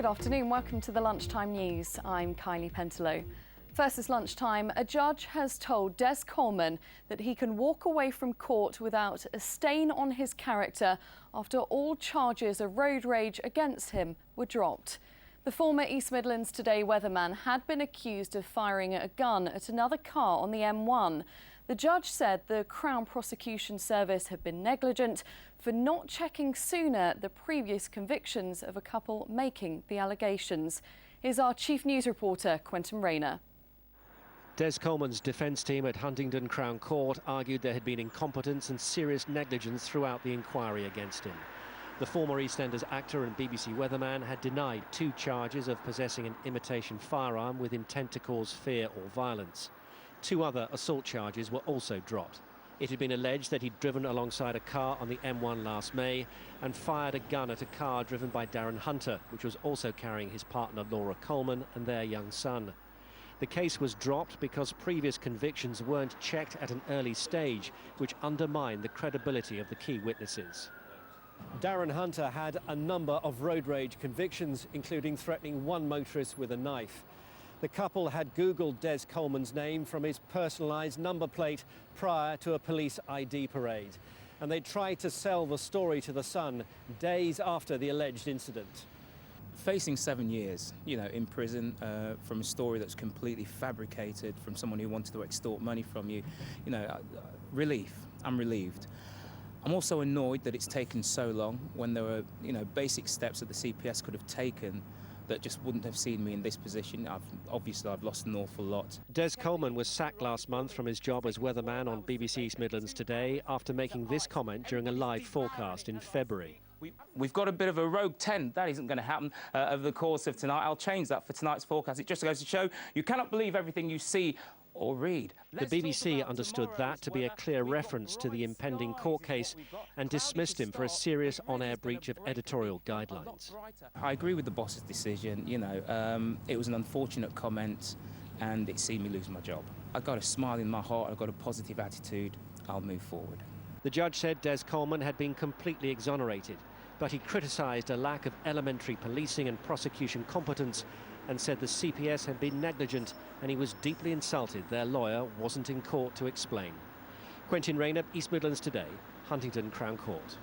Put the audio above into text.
Good afternoon, welcome to the Lunchtime News. I'm Kylie Pentelow. First this lunchtime, a judge has told Des Coleman that he can walk away from court without a stain on his character after all charges of road rage against him were dropped. The former East Midlands Today weatherman had been accused of firing a gun at another car on the M1. The judge said the Crown Prosecution Service had been negligent for not checking sooner the previous convictions of a couple making the allegations. Here's our chief news reporter, Quentin Rayner. Des Coleman's defence team at Huntingdon Crown Court argued there had been incompetence and serious negligence throughout the inquiry against him. The former EastEnders actor and BBC weatherman had denied 2 charges of possessing an imitation firearm with intent to cause fear or violence. 2 other assault charges were also dropped. It had been alleged that he'd driven alongside a car on the M1 last May and fired a gun at a car driven by Darren Hunter, which was also carrying his partner Laura Coleman and their young son. The case was dropped because previous convictions weren't checked at an early stage, which undermined the credibility of the key witnesses. Darren Hunter had a number of road rage convictions, including threatening one motorist with a knife. The couple had Googled Des Coleman's name from his personalised number plate prior to a police ID parade. And they tried to sell the story to The Sun days after the alleged incident. Facing 7 years, in prison from a story that's completely fabricated from someone who wanted to extort money from you, relief. I'm relieved. I'm also annoyed that it's taken so long when there were, basic steps that the CPS could have taken that just wouldn't have seen me in this position. I've lost an awful lot. Des Coleman was sacked last month from his job as weatherman on BBC East Midlands Today after making this comment during a live forecast in February. We've got a bit of a rogue 10. That isn't going to happen over the course of tonight. I'll change that for tonight's forecast. It just goes to show you cannot believe everything you see or read. The BBC understood that to be a clear reference to the impending court case and dismissed him for a serious on-air breach of editorial guidelines. I agree with the boss's decision. It was an unfortunate comment and it seen me lose my job. I've got a smile in my heart. I've got a positive attitude. I'll move forward. The judge said Des Coleman had been completely exonerated, but he criticised a lack of elementary policing and prosecution competence and said the CPS had been negligent and he was deeply insulted their lawyer wasn't in court to explain. Quentin Rayner, East Midlands Today, Huntingdon Crown Court.